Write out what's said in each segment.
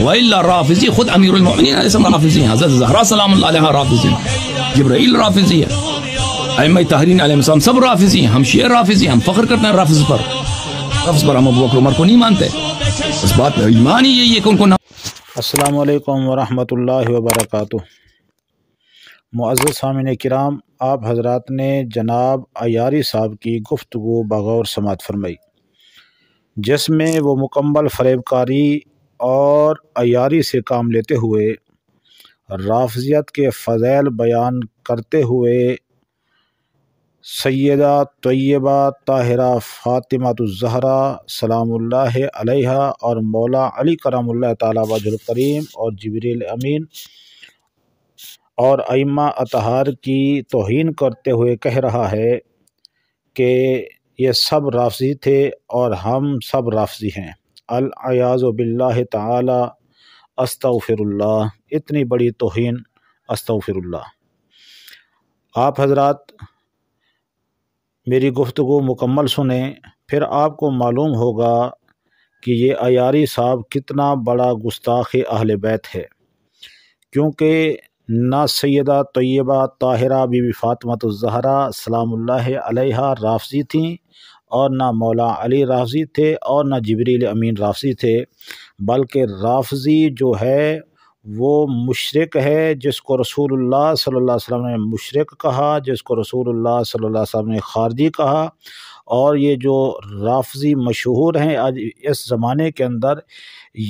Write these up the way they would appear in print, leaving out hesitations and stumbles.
وإلا رافضی خود امیر المؤمنین علیہ السلام رافضی ہیں، حضرت زہرا سلام اللہ علیہ رافضی ہیں، جبرائیل رافضی ہے، ائمہ طاہرین علیہ السلام سب رافضی ہیں، ہم شیعہ رافضی ہیں، ہم فخر کرتے ہیں رافض پر، ہم ابو بکر عمر کو نہیں مانتے، اس بات میں ایمان ہی یہی ہے کہ ان کو نہ۔ السلام علیکم ورحمۃ اللہ وبرکاتہ۔ معزز سامعین کرام، آپ حضرات نے جناب عیاری صاحب کی گفتگو بغور سماعت فرمائی، جس میں وہ مکمل فریب کاری اور عیاری سے کام لیتے ہوئے رافضیت کے فضائل بیان کرتے ہوئے سیدہ طیبہ طاہرہ فاطمہ الزہرا سلام اللہ علیہا اور مولا علی کرم اللہ تعالی وجہ الکریم اور جبریل امین اور ائمہ اطہار کی توہین کرتے ہوئے کہہ رہا ہے کہ یہ سب رافضی تھے اور ہم سب رافضی ہیں، العیاذ باللہ تعالی، استغفر اللہ، اتنی بڑی توہین، استغفر اللہ۔ آپ حضرات میری گفتگو مکمل سنیں، پھر آپ کو معلوم ہوگا کہ یہ عیاری صاحب کتنا بڑا گستاخ اہل بیت ہے، کیونکہ نہ سیدہ طیبہ طاہرہ بی بی فاطمہ الزہرا سلام اللہ علیہا رافضی تھیں، اور نہ مولا علی رافضی تھے، اور نہ جبریل امین رافضی تھے، بلکہ رافضی جو ہے وہ مشرک ہے، جس کو رسول اللہ صلی اللہ علیہ وسلم نے مشرک کہا، جس کو رسول اللہ صلی اللہ علیہ وسلم نے خارجی کہا۔ اور یہ جو رافضی مشہور ہیں آج اس زمانے کے اندر،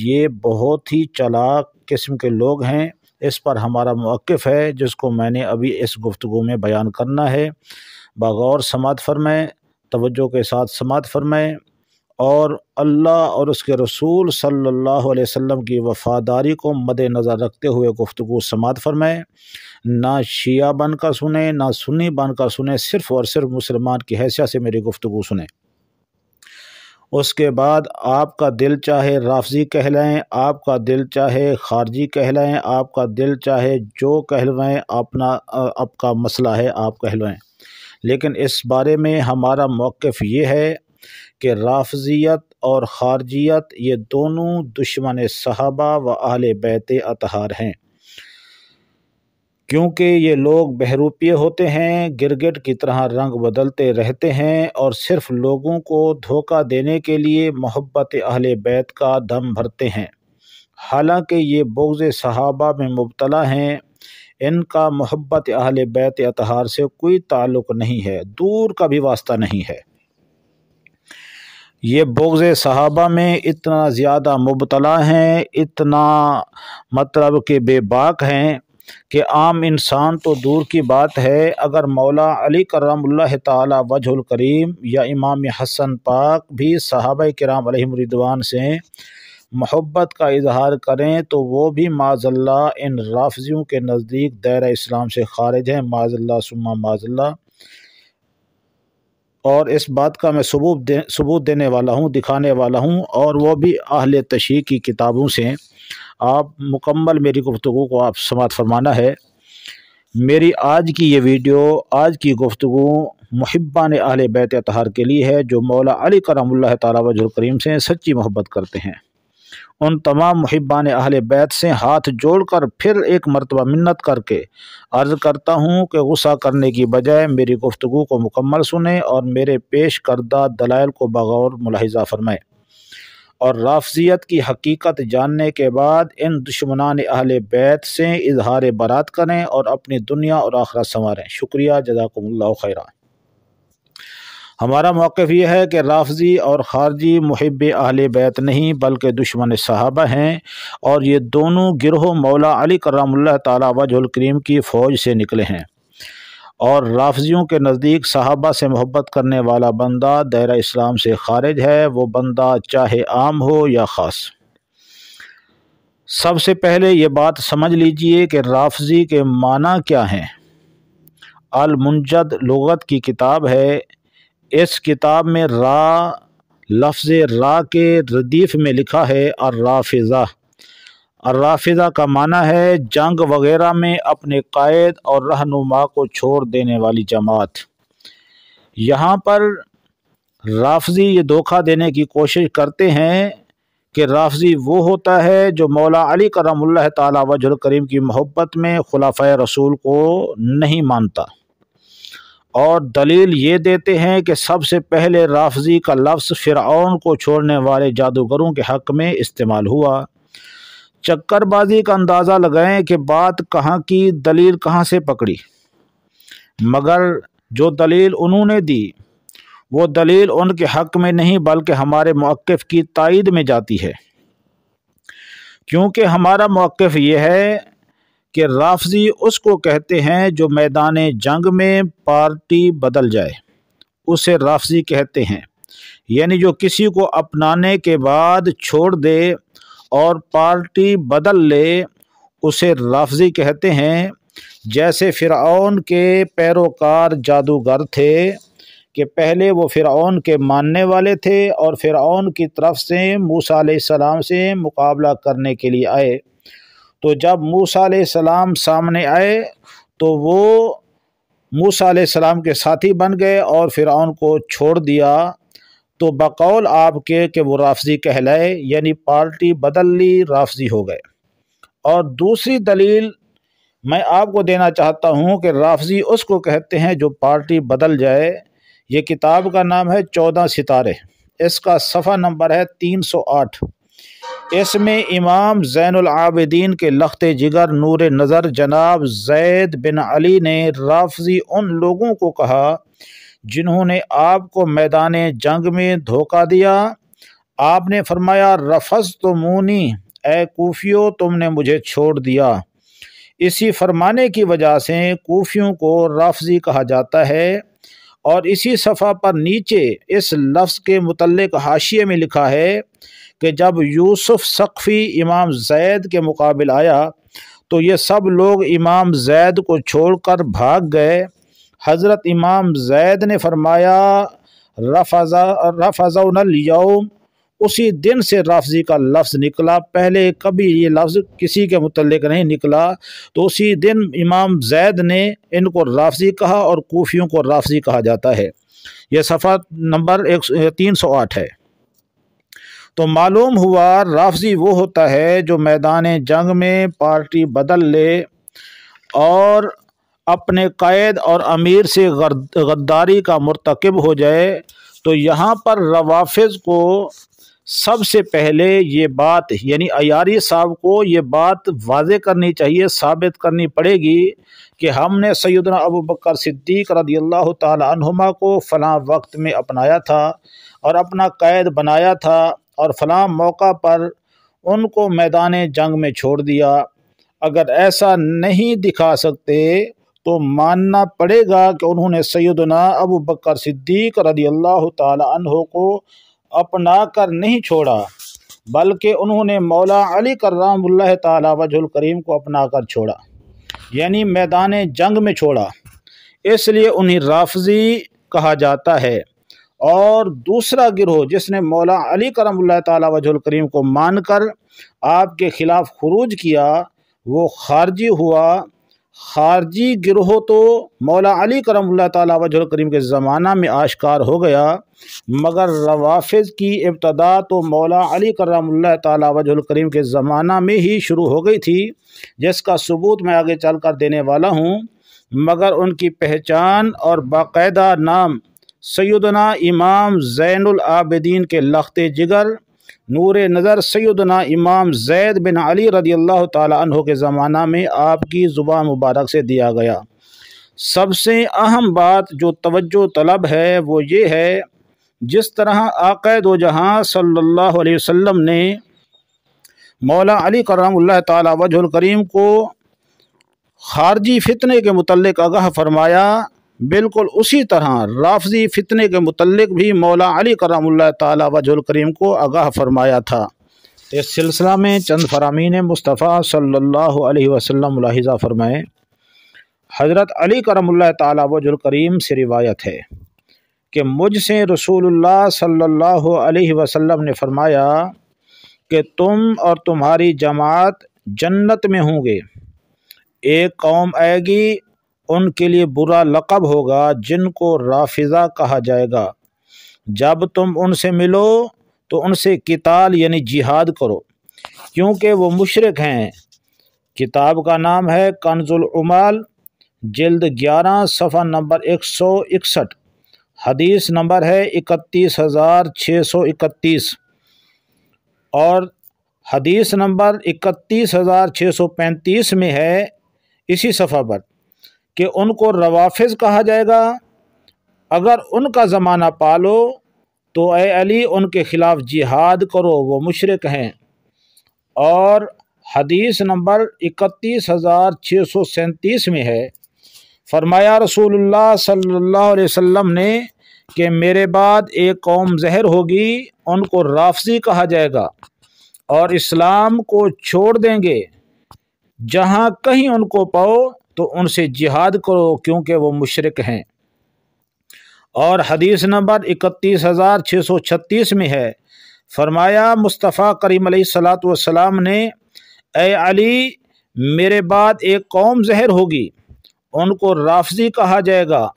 یہ بہت ہی چالاک قسم کے لوگ ہیں۔ اس پر ہمارا موقف ہے جس کو میں نے ابھی اس گفتگو میں بیان کرنا ہے، بغور سماعت فرمائیں، توجہ کے ساتھ سماعت فرمائیں، اور اللہ اور اس کے رسول صلی اللہ علیہ وسلم کی وفاداری کو مد نظر رکھتے ہوئے گفتگو سماعت فرمائیں، نہ شیعہ بن کر سنیں، نہ سنی بن کر سنیں، صرف اور صرف مسلمان کی حیثیت سے میری گفتگو سنیں۔ اس کے بعد آپ کا دل چاہے رافضی کہلائیں، آپ کا دل چاہے خارجی کہلائیں، آپ کا دل چاہے جو کہلوائیں، اپنا آپ کا مسئلہ ہے، آپ کہلوائیں، لیکن اس بارے میں ہمارا موقف یہ ہے کہ رافضیت اور خارجیت یہ دونوں دشمن صحابہ و اہل بیت اطہار ہیں، کیونکہ یہ لوگ بہروپیے ہوتے ہیں، گرگٹ کی طرح رنگ بدلتے رہتے ہیں، اور صرف لوگوں کو دھوکہ دینے کے لیے محبت اہل بیت کا دم بھرتے ہیں، حالانکہ یہ بغض صحابہ میں مبتلا ہیں۔ ان کا محبت اہل بیت اطہار سے کوئی تعلق نہیں ہے، دور کا بھی واسطہ نہیں ہے۔ یہ بغض صحابہ میں اتنا زیادہ مبتلا ہیں، اتنا مطلب کہ بے باک ہیں کہ عام انسان تو دور کی بات ہے، اگر مولا علی کرم اللہ تعالی وجہ الکریم یا امام حسن پاک بھی صحابہ کرام علیہم رضوان سے محبت کا اظہار کریں تو وہ بھی معاذ اللہ ان رافضیوں کے نزدیک دائرہ اسلام سے خارج ہیں، معاذ اللہ ثم معاذ اللہ۔ اور اس بات کا میں ثبوت دینے والا ہوں، دکھانے والا ہوں، اور وہ بھی اہل تشیع کی کتابوں سے۔ آپ مکمل میری گفتگو کو آپ سماعت فرمانا ہے۔ میری آج کی یہ ویڈیو، آج کی گفتگو محبان اہل بیت اطہار کے لیے ہے، جو مولا علی کرم اللہ تعالی وجہ الکریم سے سچی محبت کرتے ہیں۔ ان تمام محبان اہل بیت سے ہاتھ جوڑ کر پھر ایک مرتبہ منت کر کے عرض کرتا ہوں کہ غصہ کرنے کی بجائے میری گفتگو کو مکمل سنیں اور میرے پیش کردہ دلائل کو بغور ملاحظہ فرمائیں، اور رافضیت کی حقیقت جاننے کے بعد ان دشمنان اہل بیت سے اظہار برات کریں اور اپنی دنیا اور آخرت سنواریں۔ شکریہ، جزاکم اللہ خیرہ۔ ہمارا موقف یہ ہے کہ رافضی اور خارجی محب اہل بیت نہیں بلکہ دشمن صحابہ ہیں، اور یہ دونوں گروہ مولا علی کرم اللہ تعالی وجہ الکریم کی فوج سے نکلے ہیں، اور رافضیوں کے نزدیک صحابہ سے محبت کرنے والا بندہ دائرہ اسلام سے خارج ہے، وہ بندہ چاہے عام ہو یا خاص۔ سب سے پہلے یہ بات سمجھ لیجئے کہ رافضی کے معنی کیا ہیں۔ المنجد لغت کی کتاب ہے، اس کتاب میں را لفظ را کے ردیف میں لکھا ہے الرافضہ۔ الرافضہ کا معنی ہے جنگ وغیرہ میں اپنے قائد اور رہنما کو چھوڑ دینے والی جماعت۔ یہاں پر رافضی یہ دھوکہ دینے کی کوشش کرتے ہیں کہ رافضی وہ ہوتا ہے جو مولا علی کرم اللہ تعالی وجہ کریم کی محبت میں خلفائے رسول کو نہیں مانتا، اور دلیل یہ دیتے ہیں کہ سب سے پہلے رافضی کا لفظ فرعون کو چھوڑنے والے جادوگروں کے حق میں استعمال ہوا۔ چکر بازی کا اندازہ لگائیں کہ بات کہاں کی، دلیل کہاں سے پکڑی، مگر جو دلیل انہوں نے دی وہ دلیل ان کے حق میں نہیں بلکہ ہمارے موقف کی تائید میں جاتی ہے، کیونکہ ہمارا موقف یہ ہے کہ رافضی اس کو کہتے ہیں جو میدان جنگ میں پارٹی بدل جائے، اسے رافضی کہتے ہیں، یعنی جو کسی کو اپنانے کے بعد چھوڑ دے اور پارٹی بدل لے اسے رافضی کہتے ہیں۔ جیسے فرعون کے پیروکار جادوگر تھے کہ پہلے وہ فرعون کے ماننے والے تھے اور فرعون کی طرف سے موسیٰ علیہ السلام سے مقابلہ کرنے کے لیے آئے، تو جب موسیٰ علیہ السلام سامنے آئے تو وہ موسیٰ علیہ السلام کے ساتھی بن گئے اور فرعون کو چھوڑ دیا، تو بقول آپ کے کہ وہ رافضی کہلائے، یعنی پارٹی بدل لی، رافضی ہو گئے۔ اور دوسری دلیل میں آپ کو دینا چاہتا ہوں کہ رافضی اس کو کہتے ہیں جو پارٹی بدل جائے۔ یہ کتاب کا نام ہے 14 ستارے، اس کا صفحہ نمبر ہے 308۔ اس میں امام زین العابدین کے لخت جگر نور نظر جناب زید بن علی نے رافضی ان لوگوں کو کہا جنہوں نے آپ کو میدان جنگ میں دھوکہ دیا۔ آپ نے فرمایا رفضتمونی، اے کوفیو تم نے مجھے چھوڑ دیا۔ اسی فرمانے کی وجہ سے کوفیوں کو رافضی کہا جاتا ہے، اور اسی صفحہ پر نیچے اس لفظ کے متعلق حاشیے میں لکھا ہے کہ جب یوسف سقفی امام زید کے مقابل آیا تو یہ سب لوگ امام زید کو چھوڑ کر بھاگ گئے۔ حضرت امام زید نے فرمایا رفضونا الیوم، اسی دن سے رافضی کا لفظ نکلا، پہلے کبھی یہ لفظ کسی کے متعلق نہیں نکلا، تو اسی دن امام زید نے ان کو رافضی کہا اور کوفیوں کو رافضی کہا جاتا ہے۔ یہ صفحہ نمبر 308 ہے۔ تو معلوم ہوا رافضی وہ ہوتا ہے جو میدان جنگ میں پارٹی بدل لے اور اپنے قائد اور امیر سے غداری کا مرتکب ہو جائے۔ تو یہاں پر روافض کو سب سے پہلے یہ بات، یعنی عیاری صاحب کو یہ بات واضح کرنی چاہیے، ثابت کرنی پڑے گی کہ ہم نے سیدنا ابوبکر صدیق رضی اللہ تعالی عنہما کو فلاں وقت میں اپنایا تھا اور اپنا قائد بنایا تھا، اور فلاں موقع پر ان کو میدان جنگ میں چھوڑ دیا۔ اگر ایسا نہیں دکھا سکتے تو ماننا پڑے گا کہ انہوں نے سیدنا ابوبکر صدیق رضی اللہ تعالی عنہ کو اپنا کر نہیں چھوڑا، بلکہ انہوں نے مولا علی کرم اللہ تعالی وجہ الکریم کو اپنا کر چھوڑا، یعنی میدان جنگ میں چھوڑا، اس لیے انہیں رافضی کہا جاتا ہے۔ اور دوسرا گروہ جس نے مولا علی کرم اللہ تعالی وجہ الکریم کو مان کر آپ کے خلاف خروج کیا وہ خارجی ہوا۔ خارجی گروہ تو مولا علی کرم اللہ تعالی وجہ الکریم کے زمانہ میں آشکار ہو گیا، مگر روافض کی ابتدا تو مولا علی کرم اللہ تعالی وجہ الکریم کے زمانہ میں ہی شروع ہو گئی تھی، جس کا ثبوت میں آگے چل کر دینے والا ہوں، مگر ان کی پہچان اور باقاعدہ نام سیدنا امام زین العابدین کے لخت جگر نور نظر سیدنا امام زید بن علی رضی اللہ تعالی عنہ کے زمانہ میں آپ کی زبان مبارک سے دیا گیا۔ سب سے اہم بات جو توجہ طلب ہے وہ یہ ہے، جس طرح آقا دو جہاں صلی اللہ علیہ وسلم نے مولا علی کرم اللہ تعالی وجہ الکریم کو خارجی فتنے کے متعلق آگاہ فرمایا، بالکل اسی طرح رافضی فتنے کے متعلق بھی مولا علی کرم اللہ تعالی وجہ الکریم کو آگاہ فرمایا تھا۔ اس سلسلہ میں چند فرامین مصطفیٰ صلی اللہ علیہ وسلم ملاحظہ فرمائیں۔ حضرت علی کرم اللہ تعالی وجہ الکریم سے روایت ہے کہ مجھ سے رسول اللہ صلی اللہ علیہ وسلم نے فرمایا کہ تم اور تمہاری جماعت جنت میں ہوں گے، ایک قوم آئے گی، ان کے لیے برا لقب ہوگا جن کو رافضہ کہا جائے گا۔ جب تم ان سے ملو تو ان سے قتال یعنی جہاد کرو، کیونکہ وہ مشرک ہیں۔ کتاب کا نام ہے کنز العمال، جلد 11 صفحہ نمبر 161، حدیث نمبر ہے 31631، اور حدیث نمبر 31635 میں ہے اسی صفحہ پر کہ ان کو روافض کہا جائے گا، اگر ان کا زمانہ پالو تو اے علی ان کے خلاف جہاد کرو، وہ مشرک ہیں۔ اور حدیث نمبر 31637 میں ہے، فرمایا رسول اللہ صلی اللہ علیہ وسلم نے کہ میرے بعد ایک قوم ظاہر ہوگی، ان کو رافضی کہا جائے گا، اور اسلام کو چھوڑ دیں گے، جہاں کہیں ان کو پاؤ تو ان سے جہاد کرو، کیونکہ وہ مشرک ہیں۔ اور حدیث نمبر 31636 میں ہے، فرمایا مصطفیٰ کریم علیہ الصلاۃ والسلام نے، اے علی میرے بعد ایک قوم ظاہر ہوگی، ان کو رافضی کہا جائے گا،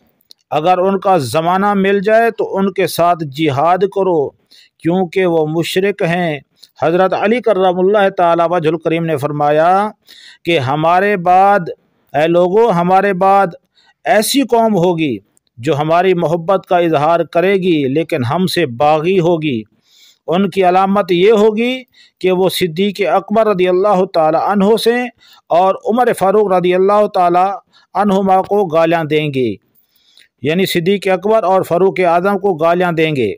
اگر ان کا زمانہ مل جائے تو ان کے ساتھ جہاد کرو، کیونکہ وہ مشرک ہیں۔ حضرت علی کرم اللہ تعالی وجہ الکریم نے فرمایا کہ ہمارے بعد، اے لوگو ہمارے بعد ایسی قوم ہوگی جو ہماری محبت کا اظہار کرے گی لیکن ہم سے باغی ہوگی۔ ان کی علامت یہ ہوگی کہ وہ صدیق اکبر رضی اللہ تعالی عنہ سے اور عمر فاروق رضی اللہ تعالی عنہما کو گالیاں دیں گے، یعنی صدیق اکبر اور فاروق اعظم کو گالیاں دیں گے۔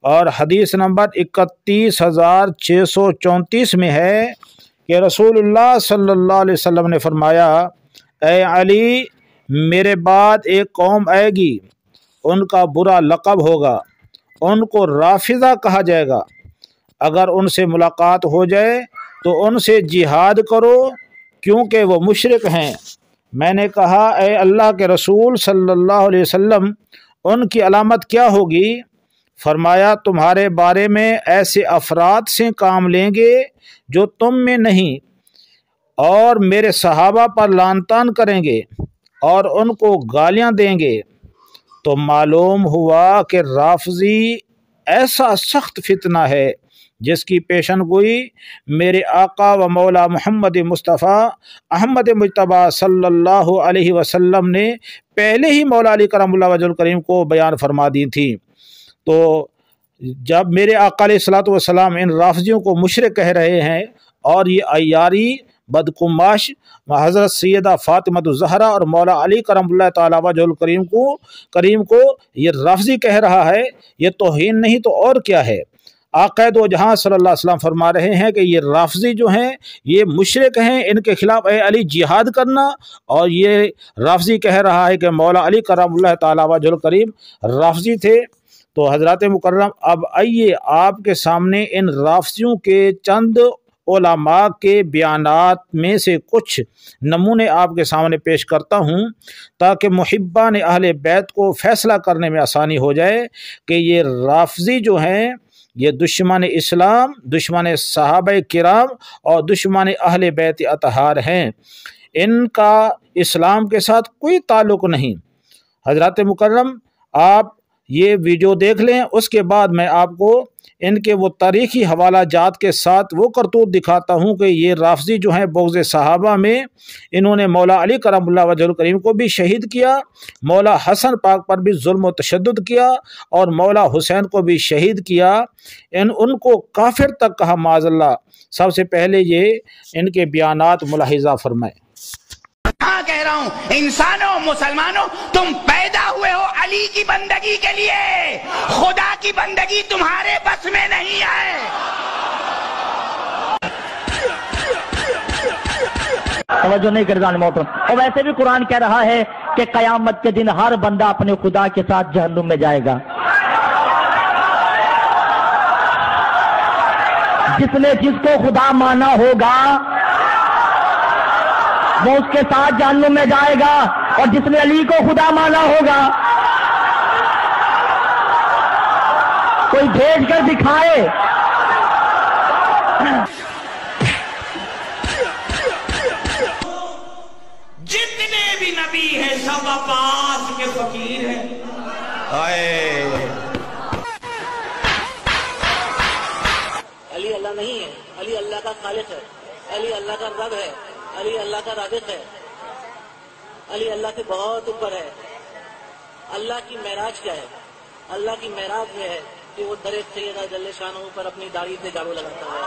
اور حدیث نمبر 31634 میں ہے کہ رسول اللہ صلی اللہ علیہ وسلم نے فرمایا، اے علی میرے بعد ایک قوم آئے گی، ان کا برا لقب ہوگا، ان کو رافضہ کہا جائے گا، اگر ان سے ملاقات ہو جائے تو ان سے جہاد کرو، کیونکہ وہ مشرک ہیں۔ میں نے کہا اے اللہ کے رسول صلی اللہ علیہ وسلم ان کی علامت کیا ہوگی؟ فرمایا تمہارے بارے میں ایسے افراد سے کام لیں گے جو تم میں نہیں، اور میرے صحابہ پر لعن طعن کریں گے اور ان کو گالیاں دیں گے۔ تو معلوم ہوا کہ رافضی ایسا سخت فتنہ ہے جس کی پیشن گوئی میرے آقا و مولا محمد مصطفیٰ احمد مجتبیٰ صلی اللہ علیہ وسلم نے پہلے ہی مولا علی کرم اللہ وجہ الکریم کو بیان فرما دی تھی۔ تو جب میرے آقا علیہ الصلوۃ والسلام ان رافضیوں کو مشرک کہہ رہے ہیں، اور یہ عیاری بدقماش حضرت سیدہ فاطمہ الزہرا اور مولا علی کرم اللہ تعالی وجہ الکریم کو یہ رافضی کہہ رہا ہے، یہ توہین نہیں تو اور کیا ہے؟ آقا دو جہاں صلی اللہ علیہ وسلم فرما رہے ہیں کہ یہ رافضی جو ہیں یہ مشرک ہیں، ان کے خلاف اے علی جہاد کرنا، اور یہ رافضی کہہ رہا ہے کہ مولا علی کرم اللہ تعالی وجہ الکریم رافضی تھے۔ تو حضرات مکرم، اب آئیے آپ کے سامنے ان رافضیوں کے چند علماء کے بیانات میں سے کچھ نمونے آپ کے سامنے پیش کرتا ہوں، تاکہ محبان اہل بیت کو فیصلہ کرنے میں آسانی ہو جائے کہ یہ رافضی جو ہیں یہ دشمن اسلام، دشمن صحابہ کرام اور دشمن اہل بیت اطہار ہیں، ان کا اسلام کے ساتھ کوئی تعلق نہیں۔ حضرات مکرم، آپ یہ ویڈیو دیکھ لیں، اس کے بعد میں آپ کو ان کے وہ تاریخی حوالہ جات کے ساتھ وہ کرتوت دکھاتا ہوں کہ یہ رافضی جو ہیں بغض صحابہ میں انہوں نے مولا علی کرم اللہ وجہ الکریم کو بھی شہید کیا، مولا حسن پاک پر بھی ظلم و تشدد کیا، اور مولا حسین کو بھی شہید کیا، ان کو کافر تک کہا معاذ اللہ۔ سب سے پہلے یہ ان کے بیانات ملاحظہ فرمائیں۔ کہہ رہا ہوں انسانوں، مسلمانوں، تم پیدا ہوئے ہو علی کی بندگی کے لیے، خدا کی بندگی تمہارے بس میں نہیں ہے۔ توجہ نہیں کرتا محترم۔ اور ویسے بھی قرآن کہہ رہا ہے کہ قیامت کے دن ہر بندہ اپنے خدا کے ساتھ جہنم میں جائے گا۔ جس نے جس کو خدا مانا ہوگا وہ اس کے ساتھ جہنم میں جائے گا، اور جس نے علی کو خدا مانا ہوگا کوئی بھیج کر دکھائے۔ جتنے بھی نبی ہیں سب عباس کے فقیر ہیں۔ کا خالق ہے، علی اللہ کا رب ہے، علی اللہ کا رازق ہے، علی اللہ کے بہت اوپر ہے۔ اللہ کی معراج کیا ہے؟ اللہ کی معراج یہ ہے کہ وہ در سیدہ جل شانہ پر اپنی داڑھی سے جھاڑو لگاتا ہے۔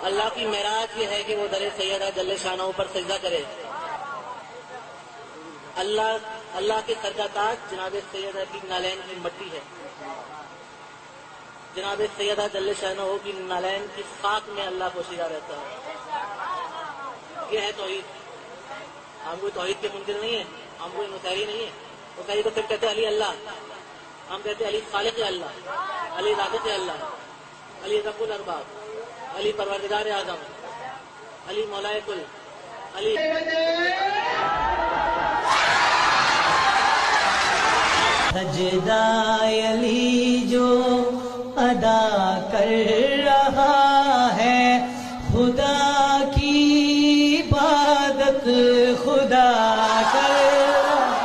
اللہ کی معراج یہ ہے کہ وہ در سیدہ جل شانہ پر سجدہ کرے۔ اللہ کے سر کا تاج جناب سیدہ کی نالین کی مٹی ہے، جناب سیدہ جل شانہ کی نالین کی خاک میں اللہ پوشیدہ رہتا ہے۔ یہ ہے توحید۔ ہم کوئی توحید کے منکر نہیں ہیں، ہم کوئی مسیحی نہیں ہیں۔ مسیحی تو پھر کہتے ہیں علی اللہ، ہم کہتے ہیں علی خالق اللہ، علی رازق اللہ، علی رب الارباب، علی پروردگار اعظم، علی مولائے کل، علی سجدہ علی جو ادا کر رہا ہے، خدا کی عبادت خدا کر رہا ہے۔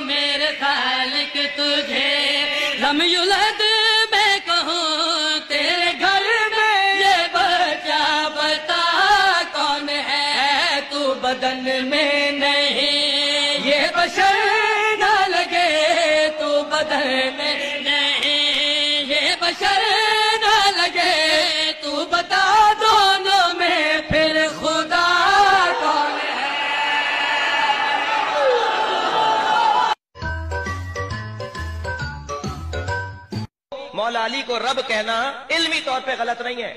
میرے خالق تجھے لم یولد میں کہوں، تیرے گھر میں یہ بچہ بتا کون ہے؟ تو بدن میں نہیں یہ بشر نہ لگے، تو بدن میں نہیں یہ بشر نہ لگے، تو بتا دونوں میں پھر خدا کون ہے؟ مولا علی کو رب کہنا علمی طور پہ غلط نہیں ہے۔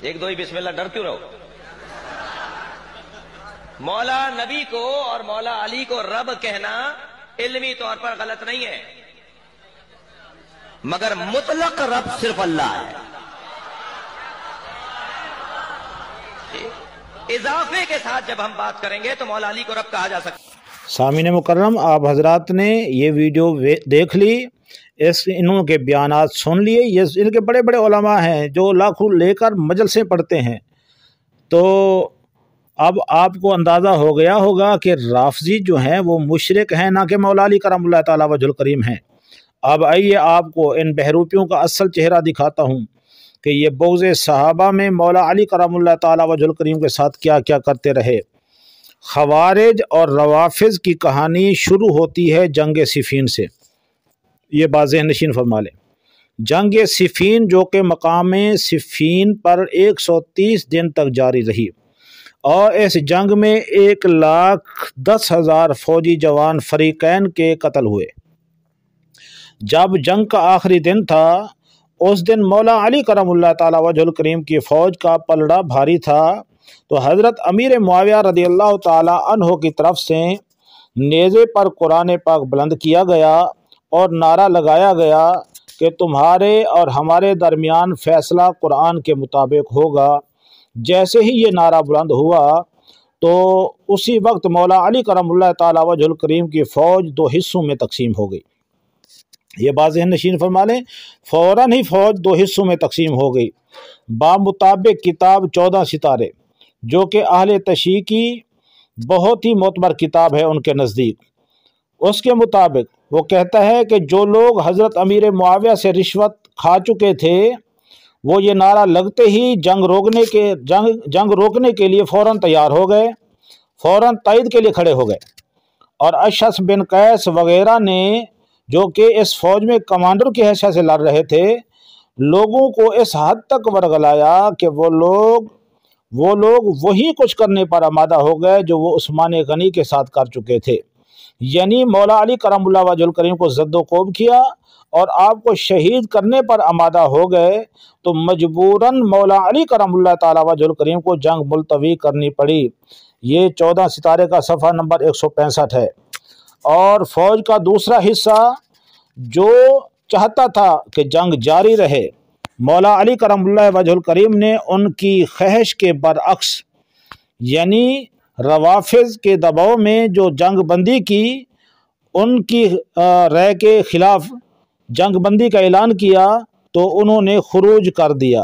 ایک دو ہی بسم اللہ، ڈر کیوں رہو؟ مولا نبی کو اور مولا علی کو رب کہنا علمی طور پر غلط نہیں ہے، مگر مطلق رب صرف اللہ ہے۔ اضافے کے ساتھ جب ہم بات کریں گے تو مولا علی کو رب کہا جا سکتا ہے۔ سامعین مکرم، آپ حضرات نے یہ ویڈیو دیکھ لی، انہوں کے بیانات سن لیے۔ یہ ان کے بڑے بڑے علماء ہیں جو لاکھوں لے کر مجلسیں پڑھتے ہیں، تو اب آپ کو اندازہ ہو گیا ہوگا کہ رافضی جو ہیں وہ مشرک ہیں، نہ کہ مولا علی کرم اللہ تعالیٰ وجہ الکریم ہیں۔ اب آئیے آپ کو ان بہروپیوں کا اصل چہرہ دکھاتا ہوں کہ یہ بغض صحابہ میں مولا علی کرم اللہ تعالیٰ وجہ الکریم کے ساتھ کیا کیا کرتے رہے۔ خوارج اور روافض کی کہانی شروع ہوتی ہے جنگ صفین سے، یہ بات ذہن نشین فرما لیں۔ جنگ صفین جو کہ مقام صفین پر 130 دن تک جاری رہی، اور اس جنگ میں 1,10,000 فوجی جوان فریقین کے قتل ہوئے۔ جب جنگ کا آخری دن تھا، اس دن مولا علی کرم اللہ تعالیٰ وجہ الکریم کی فوج کا پلڑا بھاری تھا، تو حضرت امیر معاویہ رضی اللہ تعالیٰ عنہ کی طرف سے نیزے پر قرآن پاک بلند کیا گیا اور نعرہ لگایا گیا کہ تمہارے اور ہمارے درمیان فیصلہ قرآن کے مطابق ہوگا۔ جیسے ہی یہ نعرہ بلند ہوا تو اسی وقت مولا علی کرم اللہ تعالیٰ وجہ الکریم کی فوج 2 حصوں میں تقسیم ہو گئی۔ یہ بات ذہن نشین فرما لیں، فوراً ہی فوج 2 حصوں میں تقسیم ہو گئی۔ بمطابق کتاب 14 ستارے، جو کہ اہل تشیع کی بہت ہی معتبر کتاب ہے ان کے نزدیک، اس کے مطابق وہ کہتا ہے کہ جو لوگ حضرت امیر معاویہ سے رشوت کھا چکے تھے، وہ یہ نعرہ لگتے ہی جنگ روکنے کے لیے فوراً تیار ہو گئے، فوراً تائید کے لیے کھڑے ہو گئے۔ اور اشعث بن قیس وغیرہ نے، جو کہ اس فوج میں کمانڈر کی حیثیت سے لڑ رہے تھے، لوگوں کو اس حد تک ورغلایا کہ وہ لوگ وہی کچھ کرنے پر آمادہ ہو گئے جو وہ عثمان غنی کے ساتھ کر چکے تھے، یعنی مولا علی کرم اللہ وجہ الکریم کو زد و کوب کیا اور آپ کو شہید کرنے پر آمادہ ہو گئے، تو مجبوراً مولا علی کرم اللہ تعالیٰ وجہ الکریم کو جنگ ملتوی کرنی پڑی۔ یہ 14 ستارے کا صفحہ نمبر 165 ہے۔ اور فوج کا دوسرا حصہ جو چاہتا تھا کہ جنگ جاری رہے، مولا علی کرم اللہ وجہ الکریم نے ان کی خواہش کے برعکس، یعنی روافض کے دباؤ میں جو جنگ بندی کی، ان کی رائے کے خلاف جنگ بندی کا اعلان کیا، تو انہوں نے خروج کر دیا۔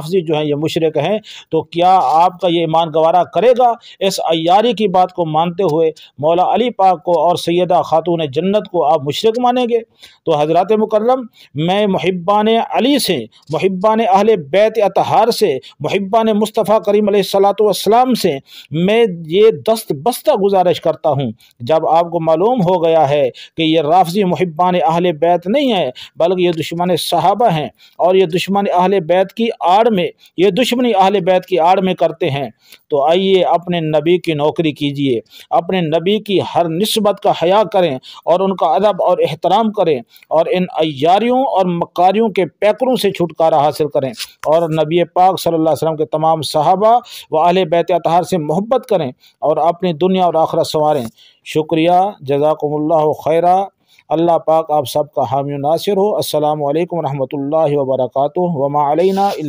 رافضی جو ہیں یہ مشرک ہیں، تو کیا آپ کا یہ ایمان گوارا کرے گا اس عیاری کی بات کو مانتے ہوئے مولا علی پاک کو اور سیدہ خاتون جنت کو آپ مشرک مانیں گے؟ تو حضرات مکرم، میں محبان علی سے، محبان اہل بیت اطہار سے، محبان مصطفیٰ کریم علیہ الصلوۃ والسلام سے میں یہ دست بستہ گزارش کرتا ہوں، جب آپ کو معلوم ہو گیا ہے کہ یہ رافضی محبان اہل بیت نہیں ہے بلکہ یہ دشمن صحابہ ہیں، اور یہ دشمن اہل بیت کی آڑ میں، یہ دشمنی اہل بیت کی آڑ میں کرتے ہیں، تو آئیے اپنے نبی کی نوکری کیجئے، اپنے نبی کی ہر نسبت کا حیا کریں اور ان کا ادب اور احترام کریں، اور ان عیاریوں اور مکاریوں کے پیکروں سے چھٹکارا حاصل کریں، اور نبی پاک صلی اللہ علیہ وسلم کے تمام صحابہ و اہل بیت اطہار سے محبت کریں اور اپنی دنیا اور آخرت سنواریں۔ شکریہ، جزاکم اللہ خیرہ۔ اللہ پاک آپ سب کا حامی و ناصر ہو۔ السلام علیکم ورحمۃ اللہ وبرکاتہ۔ وما علینا الا